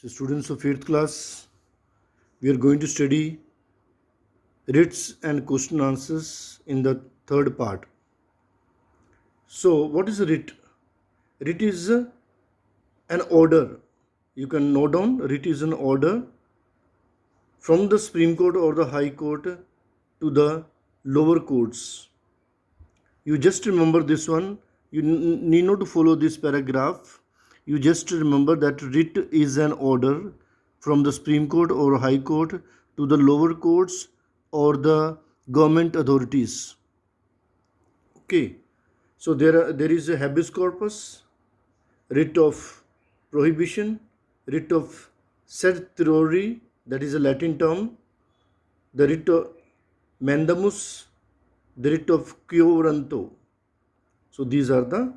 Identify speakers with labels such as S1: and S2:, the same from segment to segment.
S1: So, students of 8th class, we are going to study writs and question answers in the third part. So, what is a writ? Writ is an order. You can note down writ is an order from the Supreme Court or the High Court to the lower courts. You just remember this one. You need not to follow this paragraph. You just remember that writ is an order from the Supreme Court or High Court to the lower courts or the government authorities. Okay, so there is a habeas corpus, writ of prohibition, writ of certiorari, that is a Latin term, the writ of mandamus, the writ of quo warranto. So these are the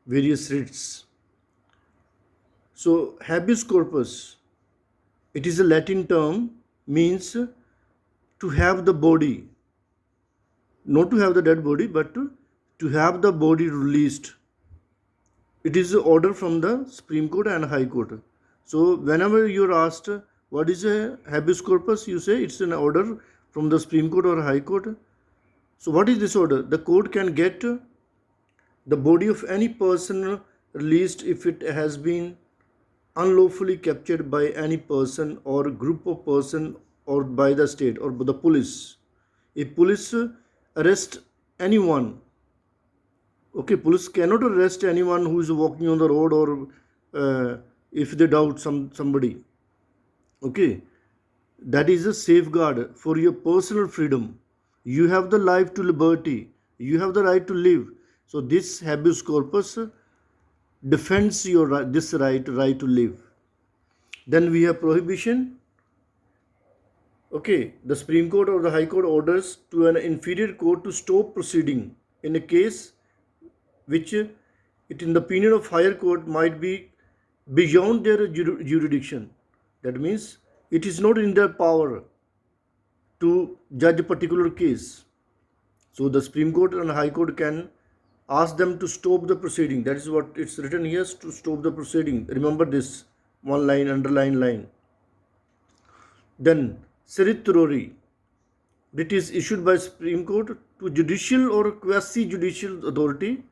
S1: various writs. So habeas corpus, it is a Latin term, means to have the body, not to have the dead body, but to have the body released. It is an order from the Supreme Court and High Court. So whenever you are asked what is a habeas corpus, you say it's an order from the Supreme Court or High Court. So what is this order? The court can get the body of any person released if it has been unlawfully captured by any person or group of person or by the state or by the police. If police arrest anyone, okay, police cannot arrest anyone who is walking on the road or if they doubt somebody. Okay, that is a safeguard for your personal freedom. You have the life to liberty. You have the right to live. So this habeas corpus defends your this right to live. Then we have prohibition. Okay, the Supreme Court or the High Court orders to an inferior court to stop proceeding in a case which it in the opinion of higher court might be beyond their jurisdiction. That means it is not in their power to judge a particular case. So the Supreme Court and High Court can ask them to stop the proceeding. That is what it's written here, to stop the proceeding. Remember this one line, underline line. Then certiorari, it is issued by Supreme Court to judicial or quasi-judicial authority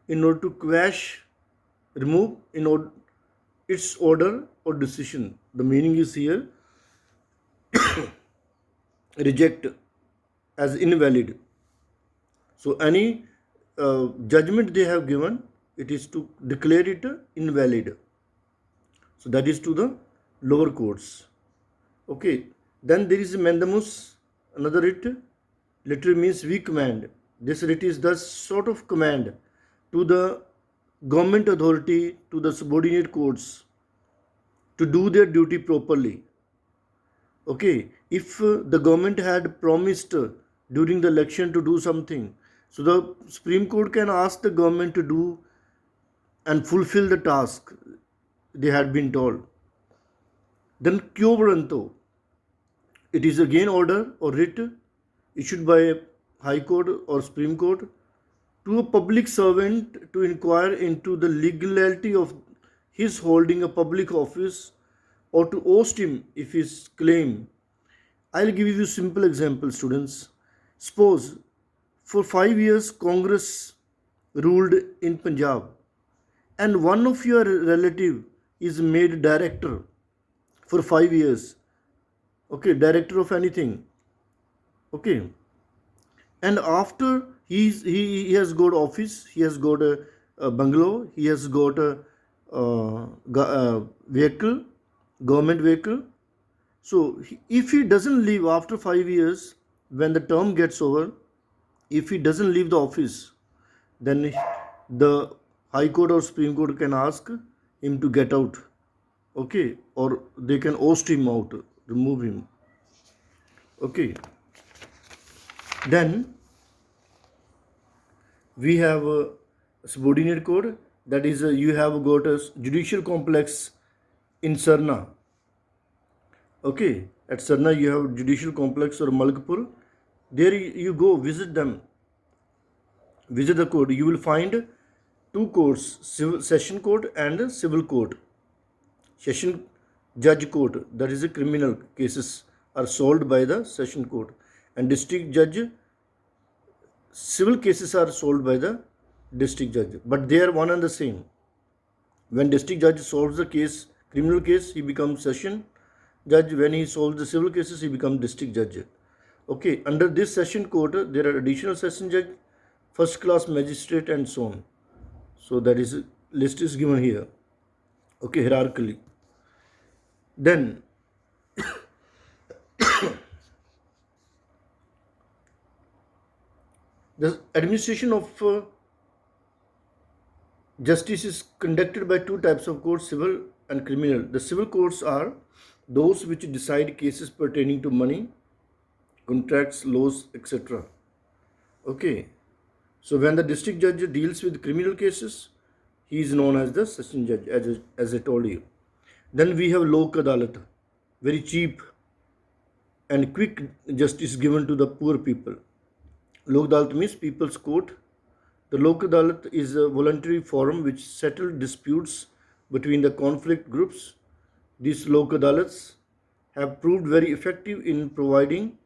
S1: in order to quash, remove in order its order or decision. The meaning is here reject as invalid. So any judgment they have given, it is to declare it invalid. So that is to the lower courts. Okay, then there is mandamus, another writ. Literally means we command. This writ is the sort of command to the government authority, to the subordinate courts to do their duty properly. Okay, if the government had promised during the election to do something, so the Supreme Court can ask the government to do and fulfill the task they had been told. Then quo warranto, it is again order or writ issued by a High Court or Supreme Court to a public servant to inquire into the legality of his holding a public office or to oust him if his claim. I'll give you a simple example, students. Suppose for 5 years Congress ruled in Punjab and one of your relative is made director for 5 years. Okay, director of anything. Okay, and after he has got office, he has got a bungalow, he has got a vehicle, government vehicle. So if he doesn't leave after 5 years, when the term gets over, if he doesn't leave the office, then the High Court or Supreme Court can ask him to get out. Okay, or they can oust him out, remove him. Okay, then we have a subordinate code, that is you have got a judicial complex in Sarna. Okay, at Sarna you have judicial complex or Malkpur. There you go, visit them, visit the court. You will find two courts, session court and civil court. Session judge court, that is the criminal cases, are solved by the session court, and district judge, civil cases are solved by the district judge, but they are one and the same. When district judge solves the case, criminal case, he becomes session judge. When he solves the civil cases, he becomes district judge. Okay, under this session court, there are additional session judge, first class magistrate, and so on. So that is list is given here. Okay, hierarchically. Then the administration of justice is conducted by two types of courts, civil and criminal. The civil courts are those which decide cases pertaining to money, contracts, laws, etc. Okay. So when the district judge deals with criminal cases, he is known as the session judge, as I told you. Then we have Lok Adalat, very cheap and quick justice given to the poor people. Lok Adalat means people's court. The Lok Adalat is a voluntary forum which settles disputes between the conflict groups. These Lok Adalats have proved very effective in providing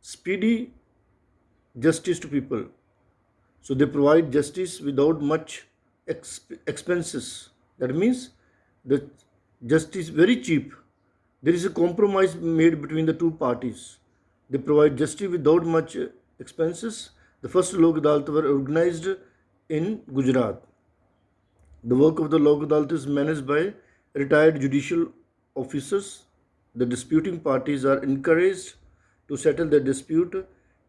S1: speedy justice to people. So they provide justice without much expenses. That means the justice very cheap. There is a compromise made between the two parties. They provide justice without much expenses. The first Lok Adalat were organized in Gujarat. The work of the Lok Adalat is managed by retired judicial officers. The disputing parties are encouraged to settle their dispute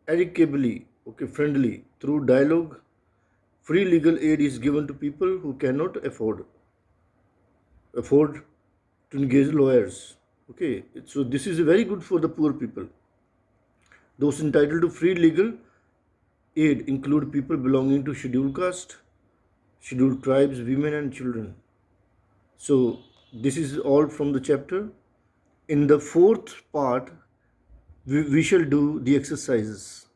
S1: amicably, friendly, through dialogue. Free legal aid is given to people who cannot afford to engage lawyers. Okay, so this is very good for the poor people. Those entitled to free legal aid include people belonging to scheduled caste, scheduled tribes, women, and children. So this is all from the chapter. In the fourth part, we shall do the exercises.